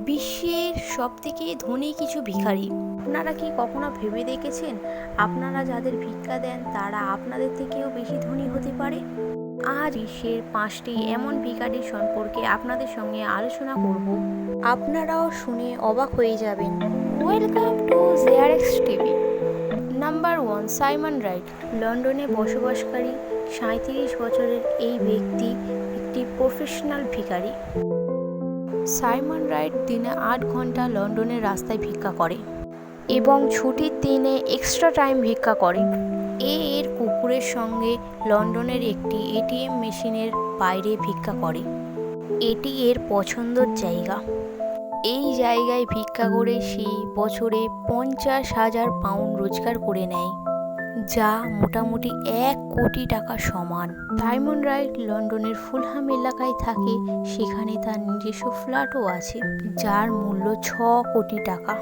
বিশ্বের সবথেকে ধনী কিছু ভিখারি। আপনারা কি কখনো ভেবে দেখেছেন আপনারা যাদের ভিক্ষা দেন তারা আপনাদের থেকেও বেশি ধনী হতে পারে? আজ বিশ্বের 5টি এমন ভিখারির সম্পর্কে আপনাদের সঙ্গে আলোচনা করব। আপনারাও শুনে অবাক হয়ে যাবেন। Welcome to JRX TV. Number 1, Simon Wright. লন্ডনে বসবাসকারী 37 বছরের এই ব্যক্তি একটি প্রফেশনাল ভিখারি। সাইমন রাইট দিনে 8 ঘন্টা লন্ডনের রাস্তায় ভিক্ষা করে এবং ছুটির দিনে এক্সট্রা টাইম ভিক্ষা করে। এর কুকুরের সঙ্গে লন্ডনের একটি এটিএম মেশিনের বাইরে ভিক্ষা করে। এটি এর পছন্দের জায়গা। এই জায়গায় ভিক্ষা করে সে বছরে 50,000 পাউন্ড রোজগার করে নেয়, যা মোটামুটি 1 কোটি টাকা সমান। সাইমন রাইট লন্ডনের ফুলহাম এলাকায় থাকে। সেখানে তার নিজস্ব ফ্ল্যাটও আছে, যার মূল্য 6 কোটি টাকা।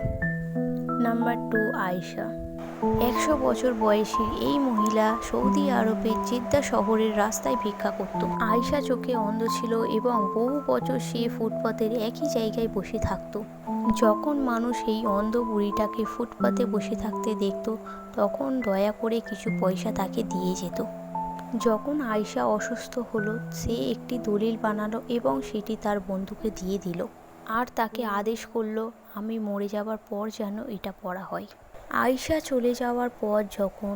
নাম্বার 2, আয়েশা। 100 বছর বয়সী এই মহিলা সৌদি আরবের জেদ্দা শহরের রাস্তায় ভিক্ষা করত। আয়েশা চোখে অন্ধ ছিল এবং বহু বছর সে ফুটপাতের একই জায়গায় বসে থাকত। যখন মানুষ এই অন্ধ বুড়িটাকে ফুটপাতে বসে থাকতে দেখত, তখন দয়া করে কিছু পয়সা তাকে দিয়ে যেত। যখন আয়েশা অসুস্থ হলো, সে একটি দলিল বানালো এবং সেটি তার বন্ধুকে দিয়ে দিল, আর তাকে আদেশ করলো আমি মরে যাবার পর যেন এটা পড়া হয়। আয়েশা চলে যাওয়ার পর যখন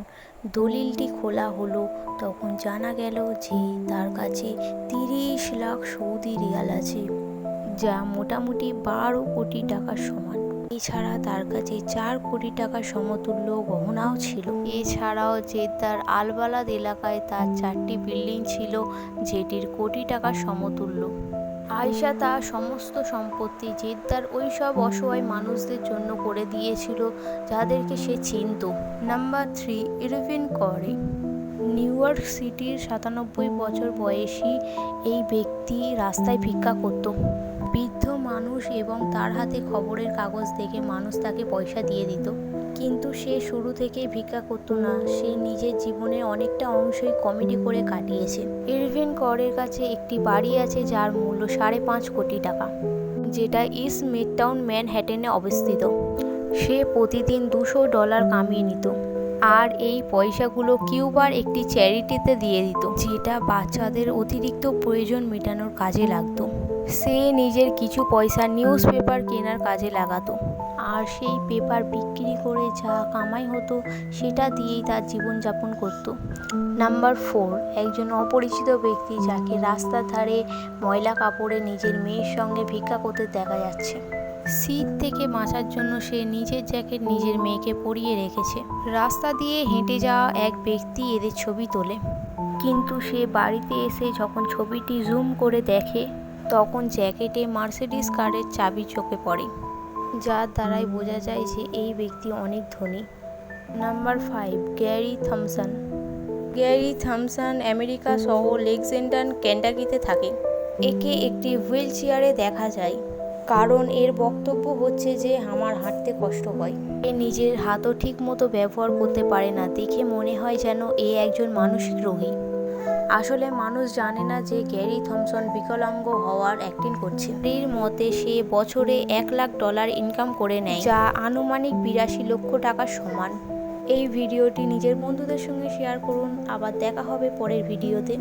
দলিলটি খোলা হলো, তখন জানা গেল যে তার কাছে 30 লাখ সৌদি রিয়াল আছে, যা মোটামুটি 12 কোটি টাকার সমান। এছাড়া তার কাছে 4 কোটি টাকার সমতুল্য গহনাও ছিল। এছাড়াও জেদ্দার আলবালাদ এলাকায় তার 4টি বিল্ডিং ছিল, যেটির কোটি টাকার সমতুল্য। আয়েশা তার সমস্ত সম্পত্তি জেদ্দার ওই সব অসহায় মানুষদের জন্য করে দিয়েছিল যাদেরকে সে চিনত। নাম্বার 3, ইরভিন করি। নিউ ইয়র্ক সিটির 97 বছর বয়সী এই ব্যক্তি রাস্তায় ভিক্ষা করত। বৃদ্ধ মানুষ এবং তার হাতে খবরের কাগজ দেখে মানুষ তাকে পয়সা দিয়ে দিত, কিন্তু সে শুরু থেকেই ভিক্ষা করতো না। সে নিজের জীবনের অনেকটা অংশই কমেডি করে কাটিয়েছে। ইরভিন করের কাছে একটি বাড়ি আছে যার মূল্য 5.5 কোটি টাকা, যেটা ইস্ট মিডটাউন ম্যানহাটনে অবস্থিত। সে প্রতিদিন $200 কামিয়ে নিত, আর এই পয়সাগুলো কিউবার একটি চ্যারিটিতে দিয়ে দিত, যেটা বাচ্চাদের অতিরিক্ত প্রয়োজন মেটানোর কাজে লাগতো। সে নিজের কিছু পয়সা নিউজ পেপার কেনার কাজে লাগাতো, আর সেই পেপার বিক্রি করে যা কামাই হতো সেটা দিয়েই তার জীবনযাপন করত। নাম্বার 4, একজন অপরিচিত ব্যক্তি যাকে রাস্তার ধারে ময়লা কাপড়ে নিজের মেয়ের সঙ্গে ভিক্ষা করতে দেখা যাচ্ছে। শীত থেকে বাঁচার জন্য সে নিজের জ্যাকেট নিজের মেয়েকে পরিয়ে রেখেছে। রাস্তা দিয়ে হেঁটে যাওয়া এক ব্যক্তি এদের ছবি তোলে, কিন্তু সে বাড়িতে এসে যখন ছবিটি জুম করে দেখে, তখন জ্যাকেটে মার্সিডিজ কারের চাবি চোখে পড়ে, যার দ্বারাই বোঝা যায় যে এই ব্যক্তি অনেক ধনী। Number 5, Gary Thomson. Gary Thomson America শহর লেক্সিংটন, কেন্টাকিতে থাকে। একে একটি হুইল চেয়ারে দেখা যায়, কারণ এর বক্তব্য হচ্ছে যে আমার হাঁটতে কষ্ট হয়। এ নিজের হাতও ঠিক মতো ব্যবহার করতে পারে না, দেখে মনে হয় যেন এ একজন মানসিক রোগী। আসলে মানুষ জানে না যে গ্যারি থমসন বিকলাঙ্গ হওয়ার অ্যাক্টিং করছে। এর মতে সে বছরে $1,00,000 ইনকাম করে নেয়, যা আনুমানিক 82 লক্ষ টাকার সমান। এই ভিডিওটি নিজের বন্ধুদের সঙ্গে শেয়ার করুন। আবার দেখা হবে পরের ভিডিওতে।